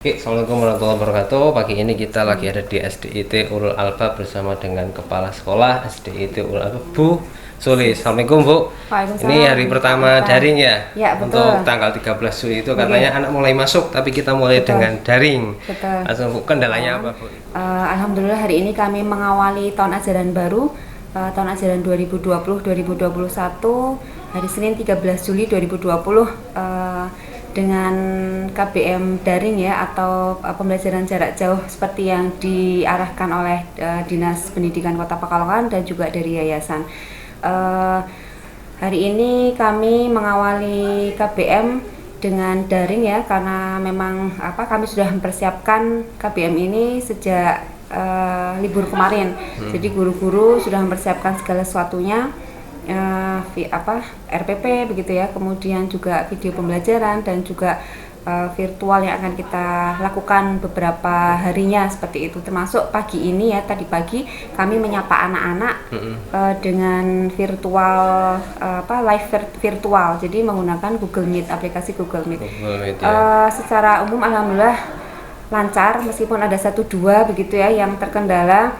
Oke, Assalamualaikum warahmatullahi wabarakatuh. Pagi ini kita lagi ada di SDIT Ulul Albab bersama dengan Kepala Sekolah SDIT Ulul Albab, Bu Suli. Assalamualaikum, Bu. Waalaikumsalam. Ini hari pertama daring ya? Ya, betul. Untuk tanggal 13 Juli itu katanya anak mulai masuk, tapi kita mulai dengan daring. Betul. Langsung, Bu, kendalanya apa, Bu? Alhamdulillah hari ini kami mengawali tahun ajaran baru, tahun ajaran 2020-2021, hari Senin 13 Juli 2020, dengan KBM daring ya, atau pembelajaran jarak jauh seperti yang diarahkan oleh Dinas Pendidikan Kota Pekalongan dan juga dari yayasan. Hari ini kami mengawali KBM dengan daring ya, karena memang kami sudah mempersiapkan KBM ini sejak libur kemarin. Jadi guru-guru sudah mempersiapkan segala sesuatunya, RPP begitu ya, kemudian juga video pembelajaran dan juga virtual yang akan kita lakukan beberapa harinya seperti itu, termasuk pagi ini ya, tadi pagi kami menyapa anak-anak dengan virtual live virtual, jadi menggunakan Google Meet, aplikasi Google Meet. Secara umum alhamdulillah lancar, meskipun ada 1-2 begitu ya yang terkendala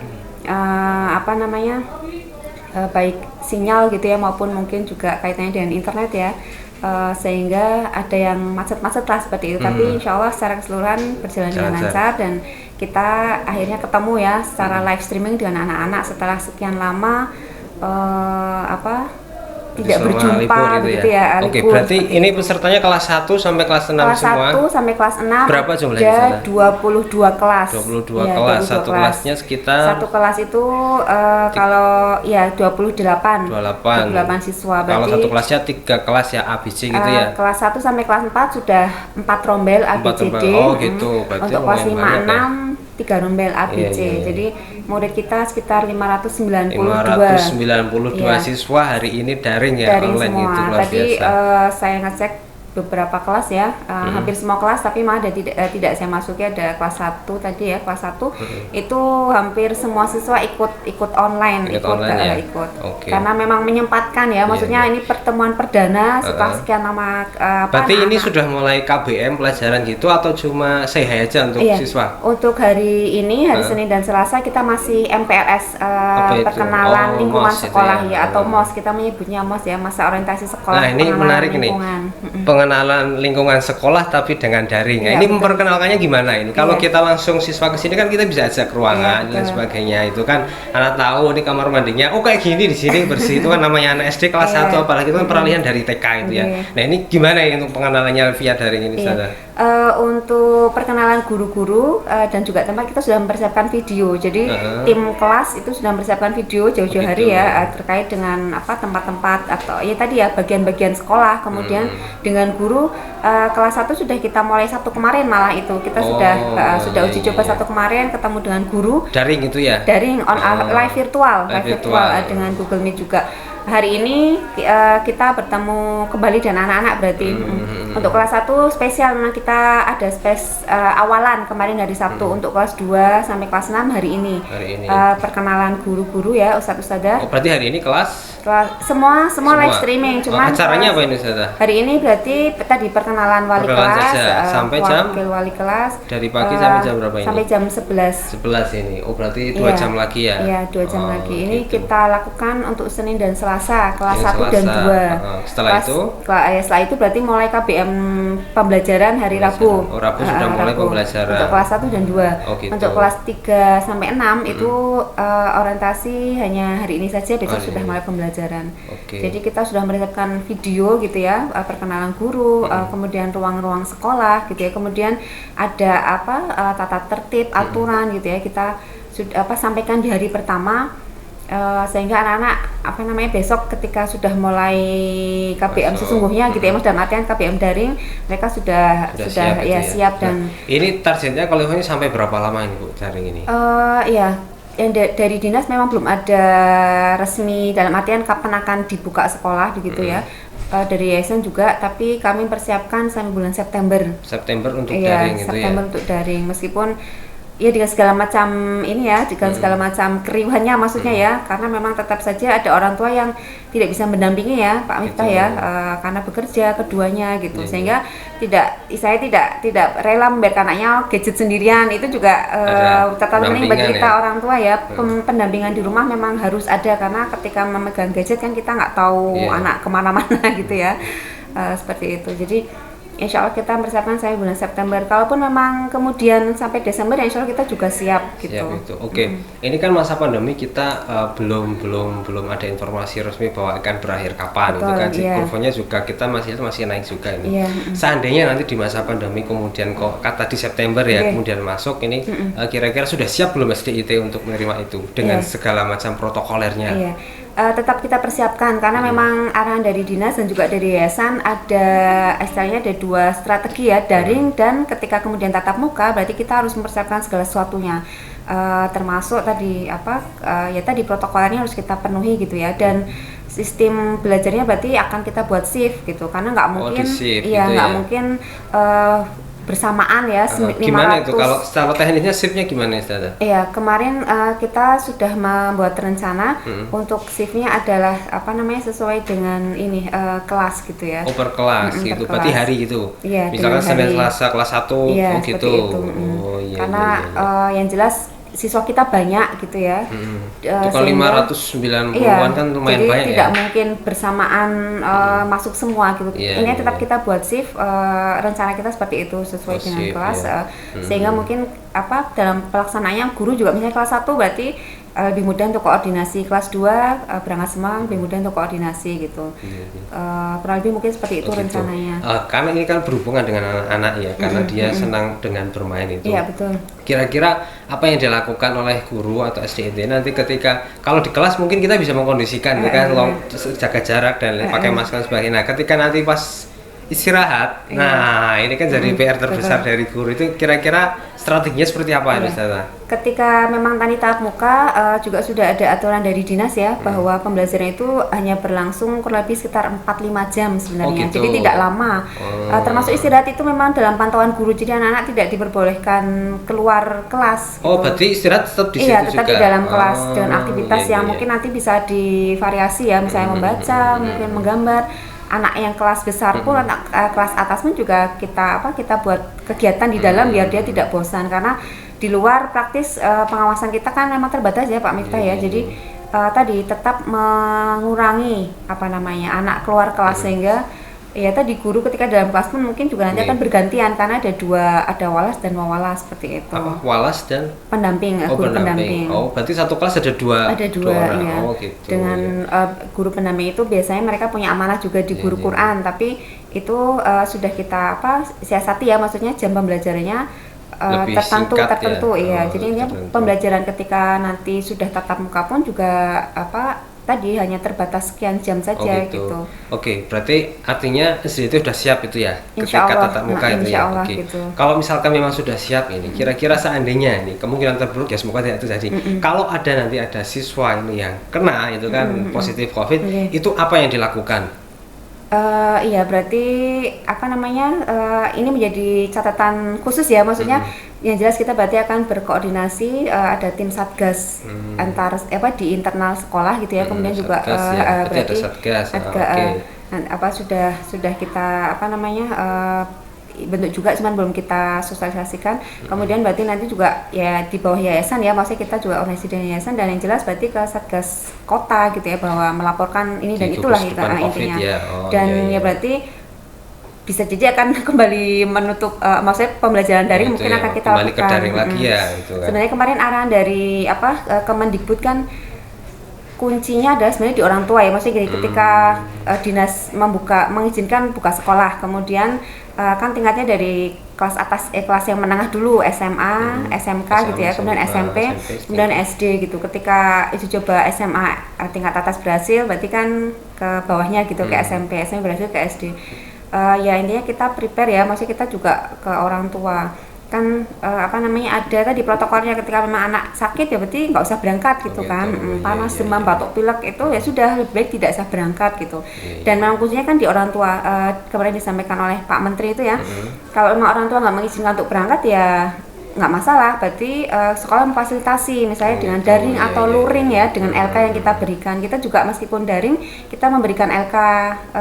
baik sinyal gitu ya, maupun mungkin juga kaitannya dengan internet ya, sehingga ada yang macet-macet lah seperti itu. Tapi insya Allah secara keseluruhan berjalan dengan lancar, dan kita akhirnya ketemu ya secara live streaming dengan anak-anak setelah sekian lama tidak berjumpa gitu begitu ya. Oke, berarti ini pesertanya kelas 1 sampai kelas 6 kelas semua. Kelas 1 sampai kelas 6. Berapa jumlahnya? Ada 22 kelas. 22 ya, kelas. 22 satu kelas. Kelasnya sekitar satu kelas itu kalau ya 28 siswa. Kalau satu kelasnya 3 kelas ya, ABC gitu ya. Kelas 1 sampai kelas 4 sudah 4 rombel ABCD. Oh gitu. Berarti untuk kelas 5 6 ya? 3 rombel ABC. Iya. Jadi murid kita sekitar 592 siswa hari ini daring ya, daring online semua. gitu, luar Tadi biasa. saya ngecek beberapa kelas ya, hampir semua kelas, tapi malah tidak saya masuki, ada kelas 1 tadi ya, kelas 1 itu hampir semua siswa ikut online, ikut. Okay. Karena memang menyempatkan ya, maksudnya ini pertemuan perdana setelah sekian lama. Berarti ini sudah mulai KBM pelajaran gitu atau cuma say hi aja untuk siswa? Untuk hari ini, hari Senin dan Selasa kita masih MPLS, perkenalan lingkungan sekolah ya, atau MOS, kita menyebutnya MOS ya, masa orientasi sekolah. Nah ini menarik nih, pengenalan lingkungan sekolah tapi dengan daring. Ini memperkenalkannya gimana ini? Kalau kita langsung siswa ke sini kan kita bisa ajak ruangan dan sebagainya, itu kan anak tahu ini kamar mandinya, oh kayak gini di sini bersih, itu kan namanya anak SD kelas 1, apalagi itu kan peralihan dari TK itu ya. Nah ini gimana ya untuk pengenalannya via daring ini, Ustazah? Untuk perkenalan guru-guru dan juga tempat, kita sudah mempersiapkan video. Jadi tim kelas itu sudah mempersiapkan video jauh-jauh hari ya, terkait dengan tempat-tempat atau ya tadi ya bagian-bagian sekolah. Kemudian dengan guru kelas 1 sudah kita mulai Sabtu kemarin, malah itu kita sudah uji coba Sabtu kemarin, ketemu dengan guru daring itu ya, daring live virtual dengan Google Meet juga. Hari ini kita bertemu kembali dengan anak-anak berarti. Untuk kelas 1 spesial, memang kita ada awalan kemarin hari Sabtu. Untuk kelas 2 sampai kelas 6 hari ini. Perkenalan guru-guru ya, Ustadz-ustadzah. Oh, berarti hari ini kelas semua live streaming. Cuman acaranya apa ini, Ustazah? Hari ini berarti tadi perkenalan wali kelas sampai jam wali kelas dari pagi sampai jam berapa ini? Sampai jam 11 ini. Oh berarti 2 jam lagi ya? Iya, 2 jam lagi. Ini gitu. kita lakukan untuk Senin dan Selasa, kelas 1 dan 2. Setelah itu berarti mulai KBM pembelajaran hari Rabu. Oh, Rabu sudah mulai pembelajaran. Untuk kelas 1 dan 2. Oh, gitu. Untuk kelas 3 sampai 6 itu orientasi hanya hari ini saja, besok sudah mulai pembelajaran. Jadi kita sudah mempersiapkan video gitu ya, perkenalan guru, kemudian ruang-ruang sekolah gitu ya, kemudian ada tata tertib, aturan gitu ya, kita sudah sampaikan di hari pertama, sehingga anak-anak besok ketika sudah mulai KBM sesungguhnya gitu ya, Mas, dalam artian KBM daring, mereka sudah siap dan ini targetnya kalau ini sampai berapa lama ini, Bu, daring ini? Dari dinas memang belum ada resmi dalam artian kapan akan dibuka sekolah begitu ya. Dari yayasan juga, tapi kami persiapkan sampai bulan September untuk daring gitu ya. September untuk daring, meskipun Ya dengan segala macam ini ya, dengan segala macam keriuhannya maksudnya ya, karena memang tetap saja ada orang tua yang tidak bisa mendampingi ya Pak Miftah ya, karena bekerja keduanya gitu, sehingga saya tidak rela membiarkan anaknya gadget sendirian. Itu juga catatan penting bagi kita orang tua ya, pendampingan di rumah memang harus ada, karena ketika memegang gadget kan kita nggak tahu anak kemana-mana gitu ya, seperti itu. Jadi insya Allah kita mempersiapkan sampai bulan September. Kalaupun memang kemudian sampai Desember, ya insya Allah kita juga siap gitu. Siap itu. Oke. Ini kan masa pandemi kita belum ada informasi resmi bahwa akan berakhir kapan. Betul, itu kan kurvanya juga kita masih naik juga ini. Seandainya nanti di masa pandemi kemudian kata di September ya kemudian masuk ini, kira-kira sudah siap belum SDIT untuk menerima itu dengan segala macam protokolernya? Tetap kita persiapkan, karena memang arahan dari dinas dan juga dari yayasan ada istilahnya ada 2 strategi ya, daring dan ketika kemudian tatap muka, berarti kita harus mempersiapkan segala sesuatunya, termasuk tadi tadi protokolnya harus kita penuhi gitu ya, dan sistem belajarnya berarti akan kita buat shift gitu, karena nggak mungkin mungkin bersamaan ya. Gimana itu kalau secara teknisnya shiftnya gimana Ustazah? Iya, kemarin kita sudah membuat rencana untuk shiftnya adalah sesuai dengan ini kelas gitu ya. Per kelas gitu, berarti hari gitu. Iya, misalkan Senin Selasa kelas 1 gitu. Karena yang jelas siswa kita banyak gitu ya. Itu kalau 590-an kan lumayan jadi banyak tidak mungkin bersamaan masuk semua gitu. Ini tetap kita buat shift, rencana kita seperti itu sesuai dengan kelas, sehingga mungkin dalam pelaksanaannya guru juga misalnya kelas 1 berarti lebih mudah untuk koordinasi, kelas 2 berangkat Semang lebih mudah untuk koordinasi gitu. Kurang lebih mungkin seperti itu rencananya. Karena ini kan berhubungan dengan anak-anak ya, karena dia senang dengan bermain itu. Iya, betul. Kira-kira apa yang dilakukan oleh guru atau SDIT nanti ketika kalau di kelas mungkin kita bisa mengkondisikan kan jaga jarak dan pakai masker dan sebagainya. Nah, ketika nanti pas istirahat, nah ini kan jadi PR terbesar dari guru, itu kira-kira strateginya seperti apa ya Ustazah? Ketika memang tadi tahap muka juga sudah ada aturan dari dinas ya, bahwa pembelajaran itu hanya berlangsung kurang lebih sekitar 4-5 jam sebenarnya, jadi tidak lama. Termasuk istirahat itu memang dalam pantauan guru, jadi anak-anak tidak diperbolehkan keluar kelas. Berarti istirahat tetap di situ juga? Iya, tetap di dalam kelas dengan aktivitas yang mungkin nanti bisa divariasi ya, misalnya membaca, mungkin menggambar. Anak yang kelas besar pun, anak kelas atas pun juga kita buat kegiatan di dalam biar dia tidak bosan, karena di luar praktis pengawasan kita kan memang terbatas ya Pak Miftah ya. Jadi tadi tetap mengurangi anak keluar kelas, sehingga ya tadi guru ketika dalam kelas pun mungkin juga nanti akan bergantian, karena ada walas dan wawalas seperti itu. Walas dan pendamping, guru pendamping. Berarti satu kelas ada dua orang. Ya. Gitu. Dengan guru pendamping itu biasanya mereka punya amanah juga di guru Quran, tapi itu sudah kita siasati ya, maksudnya jam pembelajarannya tertentu ya. Jadi ini pembelajaran ketika nanti sudah tatap muka pun juga tadi hanya terbatas sekian jam saja gitu. Oke, berarti artinya SDIT sudah siap itu ya ketika tatap muka itu ya. Gitu. Kalau misalkan memang sudah siap ini, kira-kira seandainya ini kemungkinan terburuk ya semoga tidak terjadi. Kalau nanti ada siswa ini yang kena itu kan positif COVID, itu apa yang dilakukan? Iya, berarti ini menjadi catatan khusus ya, maksudnya yang jelas kita berarti akan berkoordinasi, ada tim satgas antar di internal sekolah gitu ya, kemudian juga berarti ada satgas. Sudah kita bentuk juga, cuman belum kita sosialisasikan. Kemudian berarti nanti juga ya di bawah yayasan ya, maksudnya kita juga organisasi dan yayasan, dan yang jelas berarti ke satgas kota gitu ya, bahwa melaporkan ini dan itulah intinya. Ya berarti bisa jadi akan kembali menutup, maksudnya pembelajaran daring mungkin akan kita kembali lakukan ke daring lagi ya gitu kan. Sebenarnya kemarin arahan dari Kemendikbud kan kuncinya adalah sebenarnya di orang tua ya, maksudnya gini, ketika dinas mengizinkan buka sekolah, kemudian kan tingkatnya dari kelas atas, kelas yang menengah dulu, SMA, SMK gitu ya, kemudian SMP, kemudian SD gitu. Ketika itu coba SMA tingkat atas berhasil, berarti kan ke bawahnya gitu ke SMP berhasil ke SD. Ya intinya kita prepare ya, maksudnya kita juga ke orang tua kan ada tadi protokolnya, ketika memang anak sakit ya berarti nggak usah berangkat gitu kan, panas, demam, batuk, pilek itu ya sudah lebih baik tidak usah berangkat gitu. Dan memang kuncinya kan di orang tua, kemarin disampaikan oleh Pak Menteri itu ya, kalau memang orang tua nggak mengizinkan untuk berangkat ya nggak masalah, berarti sekolah memfasilitasi misalnya dengan daring atau luring ya, dengan LK yang kita berikan. Kita juga meskipun daring kita memberikan LK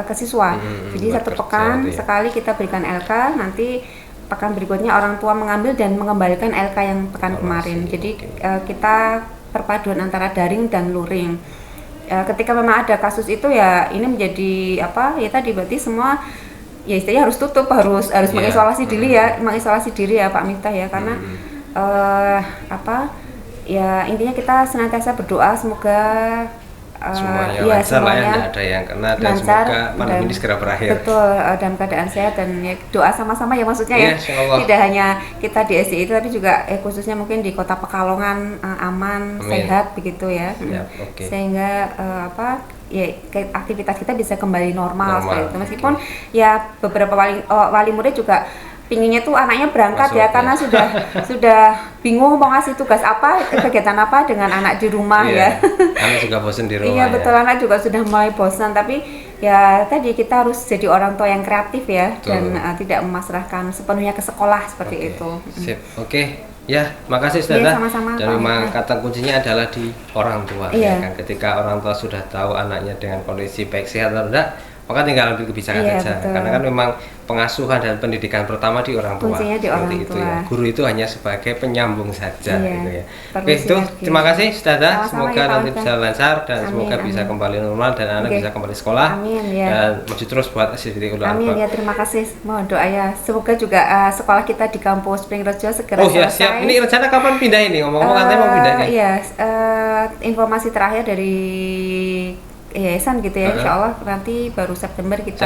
ke siswa. Jadi satu pekan sekali kita berikan LK, nanti pekan berikutnya orang tua mengambil dan mengembalikan LK yang pekan kemarin. Jadi kita perpaduan antara daring dan luring. Ketika memang ada kasus itu ya ini menjadi apa ya tadi, berarti semua ya istilahnya harus tutup, harus mengisolasi diri ya, mengisolasi diri ya Pak Miftah ya, karena apa ya intinya kita senantiasa berdoa semoga semuanya lancar lah ya, tidak ada yang kena dan lancar, semoga pandemi ini segera berakhir. Betul, dalam keadaan sehat dan ya, doa sama-sama ya maksudnya ya, tidak hanya kita di SDI itu tapi juga khususnya mungkin di Kota Pekalongan aman, sehat begitu ya. Sehingga apa ya aktivitas kita bisa kembali normal seperti itu. Meskipun ya beberapa wali murid juga pinginnya tuh anaknya berangkat ya, karena sudah bingung mau ngasih tugas apa, kegiatan apa dengan anak di rumah ya. Anak juga bosan di rumah. Iya betul, anak juga sudah mulai bosan, tapi ya tadi kita harus jadi orang tua yang kreatif ya, dan tidak memasrahkan sepenuhnya ke sekolah seperti itu. Sip, ya, makasih Ustazah. Dan memang kata kuncinya adalah di orang tua ya kan. Ketika orang tua sudah tahu anaknya dengan kondisi baik sehat atau tidak, maka tinggal ambil kebijakan saja. Betul. Karena kan memang pengasuhan dan pendidikan pertama di orang tua. Kuncinya di orang tua. Itu ya. Guru itu hanya sebagai penyambung saja gitu ya. Oke, itu terima kasih Ustazah. Semoga nanti bisa lancar dan semoga bisa kembali normal dan anak bisa kembali sekolah. Amin ya. Dan maju terus buat SDI Ulul Albab. Amin ya, terima kasih. Mohon doa ya. Semoga juga sekolah kita di kampus Pringrejo segera selesai. Oh ya, siap. Ini rencana kapan pindah ini? Ngomong-ngomong katanya mau pindah nih. Iya, informasi terakhir dari yayasan gitu ya, insya Allah nanti baru September kita